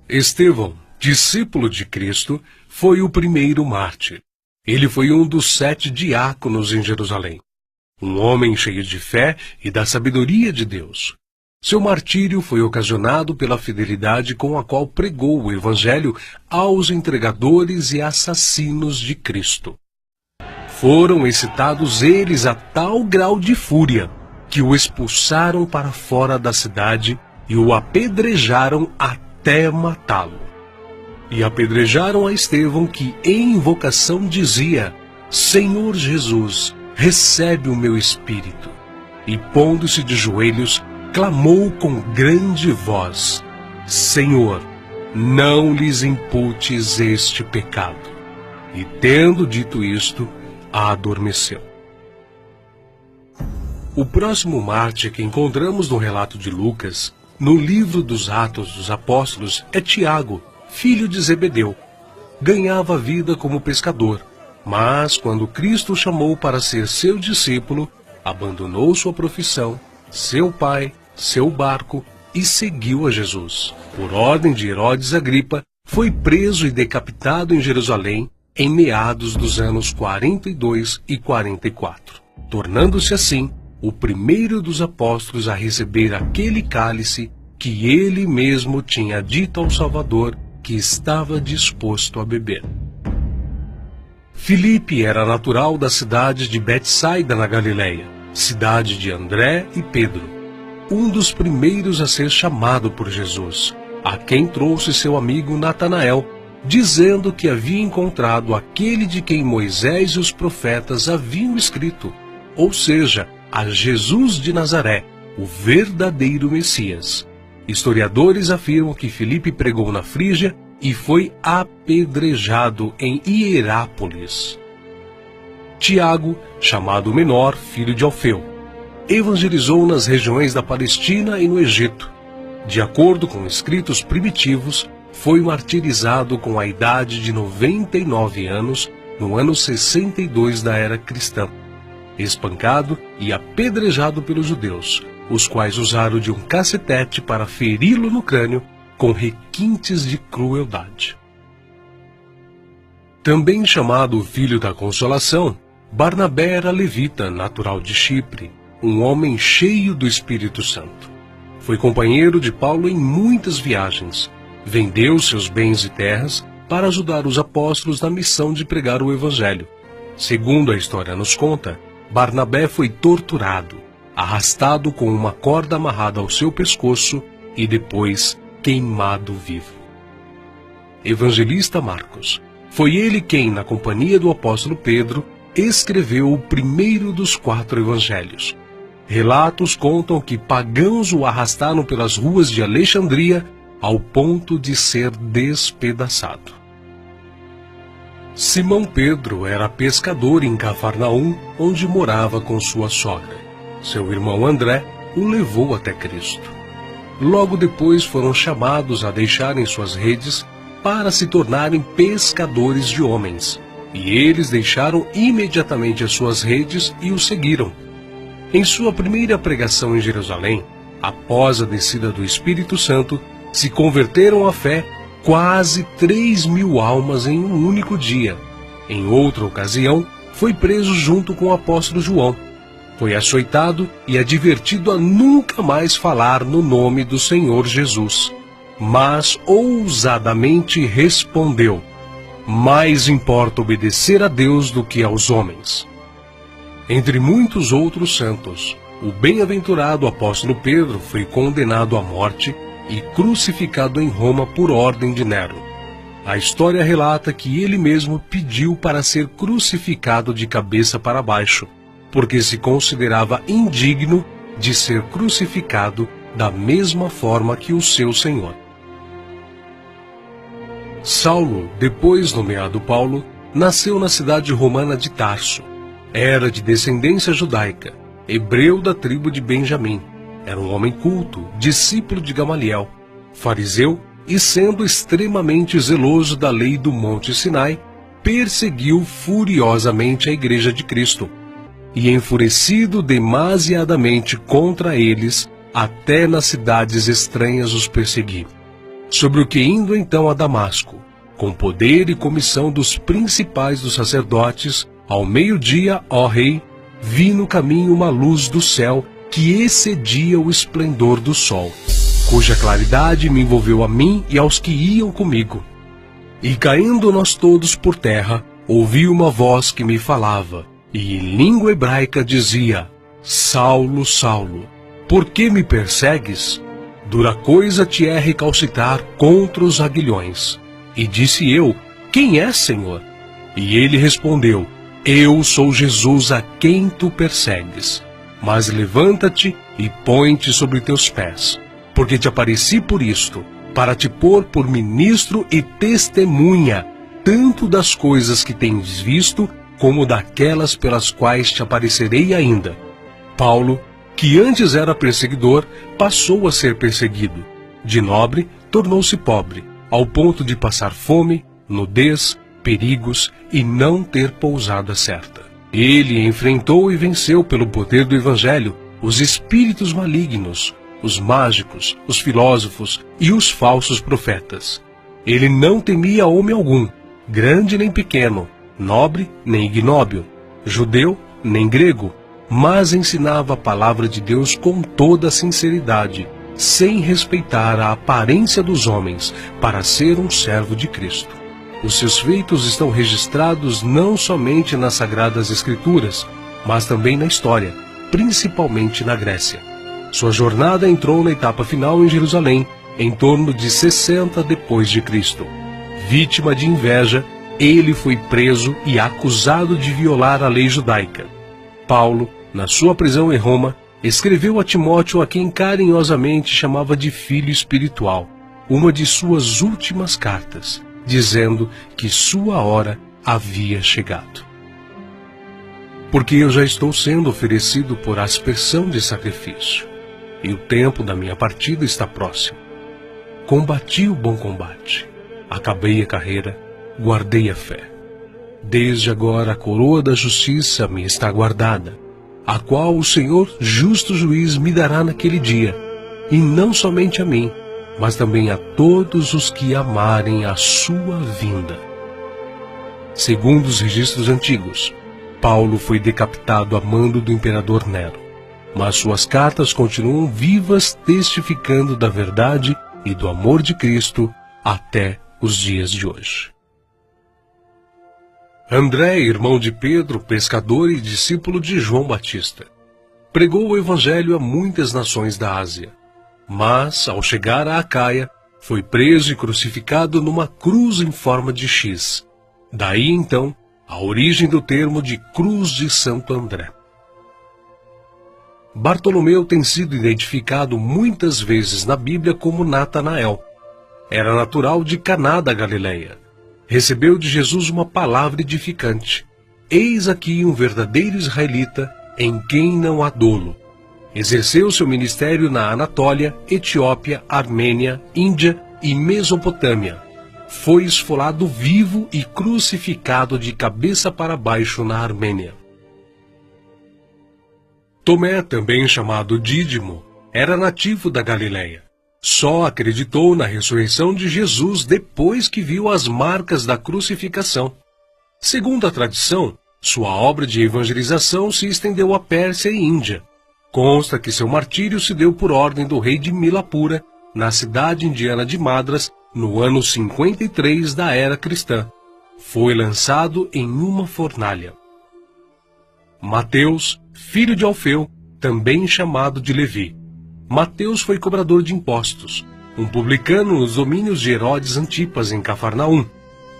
Estevão, discípulo de Cristo, foi o primeiro mártir. Ele foi um dos 7 diáconos em Jerusalém. Um homem cheio de fé e da sabedoria de Deus. Seu martírio foi ocasionado pela fidelidade com a qual pregou o Evangelho aos entregadores e assassinos de Cristo. Foram excitados eles a tal grau de fúria que o expulsaram para fora da cidade e o apedrejaram até matá-lo. E apedrejaram a Estevão, que em invocação dizia: Senhor Jesus, recebe o meu espírito. E pondo-se de joelhos, clamou com grande voz: Senhor, não lhes imputes este pecado. E tendo dito isto, adormeceu. O próximo mártir que encontramos no relato de Lucas, no livro dos Atos dos Apóstolos, é Tiago, filho de Zebedeu. Ganhava vida como pescador, mas quando Cristo o chamou para ser seu discípulo, abandonou sua profissão, seu pai, seu barco e seguiu a Jesus. Por ordem de Herodes Agripa, foi preso e decapitado em Jerusalém em meados dos anos 42 e 44, tornando-se assim o primeiro dos apóstolos a receber aquele cálice que ele mesmo tinha dito ao Salvador que estava disposto a beber. Filipe era natural da cidade de Betsaida, na Galileia, cidade de André e Pedro, um dos primeiros a ser chamado por Jesus, a quem trouxe seu amigo Natanael, dizendo que havia encontrado aquele de quem Moisés e os profetas haviam escrito, ou seja, a Jesus de Nazaré, o verdadeiro Messias. Historiadores afirmam que Filipe pregou na Frígia e foi apedrejado em Hierápolis. Tiago, chamado Menor, filho de Alfeu, evangelizou nas regiões da Palestina e no Egito. De acordo com escritos primitivos, foi martirizado com a idade de 99 anos, no ano 62 da era cristã, espancado e apedrejado pelos judeus, os quais usaram de um cacetete para feri-lo no crânio com requintes de crueldade. Também chamado Filho da Consolação, Barnabé era levita, natural de Chipre, um homem cheio do Espírito Santo. Foi companheiro de Paulo em muitas viagens, vendeu seus bens e terras para ajudar os apóstolos na missão de pregar o Evangelho. Segundo a história nos conta, Barnabé foi torturado, arrastado com uma corda amarrada ao seu pescoço e depois queimado vivo. Evangelista Marcos. Foi ele quem, na companhia do apóstolo Pedro, escreveu o primeiro dos 4 evangelhos. Relatos contam que pagãos o arrastaram pelas ruas de Alexandria ao ponto de ser despedaçado. Simão Pedro era pescador em Cafarnaum, onde morava com sua sogra. Seu irmão André o levou até Cristo. Logo depois foram chamados a deixarem suas redes para se tornarem pescadores de homens, e eles deixaram imediatamente as suas redes e o seguiram. Em sua primeira pregação em Jerusalém, após a descida do Espírito Santo, se converteram à fé quase 3.000 almas em um único dia. Em outra ocasião, foi preso junto com o apóstolo João. Foi açoitado e advertido a nunca mais falar no nome do Senhor Jesus. Mas ousadamente respondeu: mais importa obedecer a Deus do que aos homens. Entre muitos outros santos, o bem-aventurado apóstolo Pedro foi condenado à morte e crucificado em Roma por ordem de Nero. A história relata que ele mesmo pediu para ser crucificado de cabeça para baixo, porque se considerava indigno de ser crucificado da mesma forma que o seu Senhor. Saulo, depois nomeado Paulo, nasceu na cidade romana de Tarso. Era de descendência judaica, hebreu da tribo de Benjamim. Era um homem culto, discípulo de Gamaliel, fariseu e, sendo extremamente zeloso da lei do Monte Sinai, perseguiu furiosamente a Igreja de Cristo, e enfurecido demasiadamente contra eles, até nas cidades estranhas os perseguiu. sobre o que indo então a Damasco, com poder e comissão dos principais dos sacerdotes, ao meio-dia, ó rei, vi no caminho uma luz do céu que excedia o esplendor do sol, cuja claridade me envolveu a mim e aos que iam comigo. E caindo nós todos por terra, ouvi uma voz que me falava, e em língua hebraica dizia: Saulo, Saulo, por que me persegues? Dura coisa te é recalcitrar contra os aguilhões. E disse eu: Quem é, Senhor? E ele respondeu: Eu sou Jesus a quem tu persegues. Mas levanta-te e põe-te sobre teus pés, porque te apareci por isto, para te pôr por ministro e testemunha, tanto das coisas que tens visto, como daquelas pelas quais te aparecerei ainda. Paulo, que antes era perseguidor, passou a ser perseguido. De nobre, tornou-se pobre, ao ponto de passar fome, nudez, perigos e não ter pousada certa. Ele enfrentou e venceu pelo poder do Evangelho os espíritos malignos, os mágicos, os filósofos e os falsos profetas. Ele não temia homem algum, grande nem pequeno, nobre nem ignóbil, judeu nem grego, mas ensinava a palavra de Deus com toda a sinceridade, sem respeitar a aparência dos homens, para ser um servo de Cristo. Os seus feitos estão registrados não somente nas Sagradas Escrituras, mas também na história, principalmente na Grécia. Sua jornada entrou na etapa final em Jerusalém, em torno de 60 depois de Cristo. Vítima de inveja, ele foi preso e acusado de violar a lei judaica. Paulo, na sua prisão em Roma, escreveu a Timóteo, a quem carinhosamente chamava de filho espiritual, uma de suas últimas cartas, dizendo que sua hora havia chegado. Porque eu já estou sendo oferecido por aspersão de sacrifício, e o tempo da minha partida está próximo. Combati o bom combate, acabei a carreira, guardei a fé. Desde agora a coroa da justiça me está guardada, a qual o Senhor, justo juiz, me dará naquele dia, e não somente a mim, mas também a todos os que amarem a sua vinda. Segundo os registros antigos, Paulo foi decapitado a mando do imperador Nero, mas suas cartas continuam vivas, testificando da verdade e do amor de Cristo até os dias de hoje. André, irmão de Pedro, pescador e discípulo de João Batista, pregou o evangelho a muitas nações da Ásia. Mas, ao chegar a Acaia, foi preso e crucificado numa cruz em forma de X. Daí, então, a origem do termo de Cruz de Santo André. Bartolomeu tem sido identificado muitas vezes na Bíblia como Natanael. Era natural de Caná da Galileia. Recebeu de Jesus uma palavra edificante. Eis aqui um verdadeiro israelita, em quem não há dolo. Exerceu seu ministério na Anatólia, Etiópia, Armênia, Índia e Mesopotâmia. Foi esfolado vivo e crucificado de cabeça para baixo na Armênia. Tomé, também chamado Dídimo, era nativo da Galileia. Só acreditou na ressurreição de Jesus depois que viu as marcas da crucificação. Segundo a tradição, sua obra de evangelização se estendeu à Pérsia e Índia. Consta que seu martírio se deu por ordem do rei de Milapura, na cidade indiana de Madras, no ano 53 da era cristã. Foi lançado em uma fornalha. Mateus, filho de Alfeu, também chamado de Levi. Mateus foi cobrador de impostos, um publicano nos domínios de Herodes Antipas, em Cafarnaum.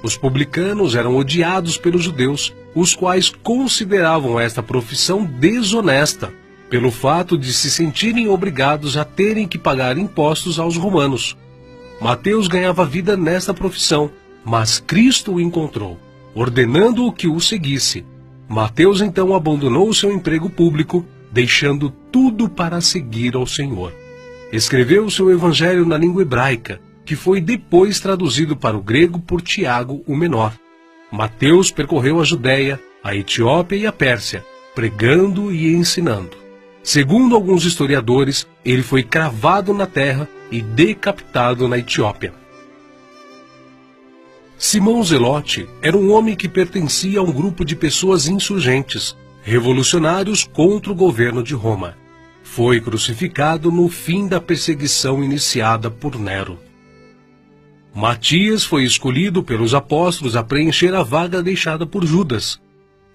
Os publicanos eram odiados pelos judeus, os quais consideravam esta profissão desonesta, pelo fato de se sentirem obrigados a terem que pagar impostos aos romanos. Mateus ganhava vida nesta profissão, mas Cristo o encontrou, ordenando-o que o seguisse. Mateus então abandonou seu emprego público, deixando tudo para seguir ao Senhor. Escreveu seu evangelho na língua hebraica, que foi depois traduzido para o grego por Tiago o Menor. Mateus percorreu a Judéia, a Etiópia e a Pérsia, pregando e ensinando. Segundo alguns historiadores, ele foi cravado na terra e decapitado na Etiópia. Simão Zelote era um homem que pertencia a um grupo de pessoas insurgentes, revolucionários contra o governo de Roma. Foi crucificado no fim da perseguição iniciada por Nero. Matias foi escolhido pelos apóstolos a preencher a vaga deixada por Judas.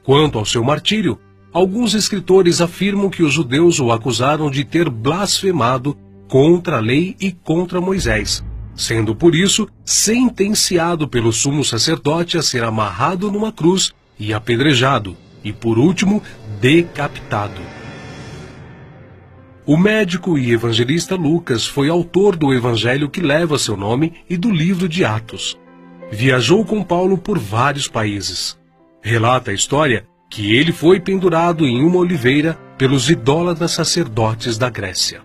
Quanto ao seu martírio, alguns escritores afirmam que os judeus o acusaram de ter blasfemado contra a lei e contra Moisés, sendo por isso sentenciado pelo sumo sacerdote a ser amarrado numa cruz e apedrejado, e por último, decapitado. O médico e evangelista Lucas foi autor do evangelho que leva seu nome e do livro de Atos. Viajou com Paulo por vários países. Relata a história que ele foi pendurado em uma oliveira pelos idólatras sacerdotes da Grécia.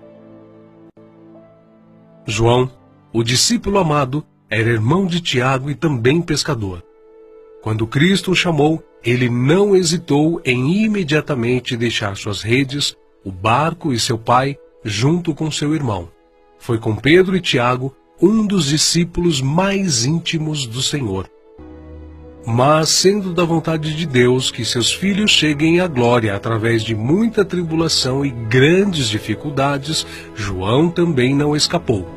João, o discípulo amado, era irmão de Tiago e também pescador. Quando Cristo o chamou, ele não hesitou em imediatamente deixar suas redes, o barco e seu pai, junto com seu irmão. Foi com Pedro e Tiago, um dos discípulos mais íntimos do Senhor. Mas, sendo da vontade de Deus que seus filhos cheguem à glória através de muita tribulação e grandes dificuldades, João também não escapou.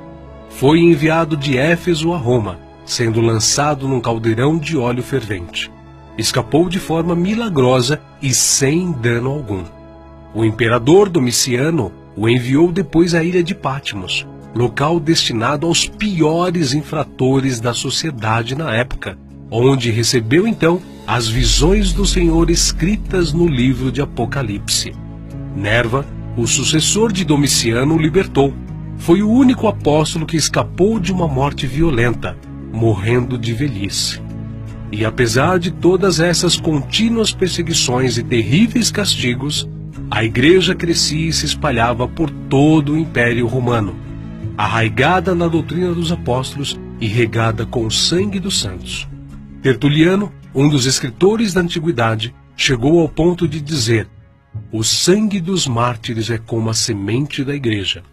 Foi enviado de Éfeso a Roma, sendo lançado num caldeirão de óleo fervente. Escapou de forma milagrosa e sem dano algum. O imperador Domiciano o enviou depois à ilha de Patmos, local destinado aos piores infratores da sociedade na época, onde recebeu então as visões do Senhor escritas no livro de Apocalipse. Nerva, o sucessor de Domiciano, o libertou. Foi o único apóstolo que escapou de uma morte violenta, morrendo de velhice. E apesar de todas essas contínuas perseguições e terríveis castigos, a igreja crescia e se espalhava por todo o Império Romano, arraigada na doutrina dos apóstolos e regada com o sangue dos santos. Tertuliano, um dos escritores da antiguidade, chegou ao ponto de dizer: "O sangue dos mártires é como a semente da igreja."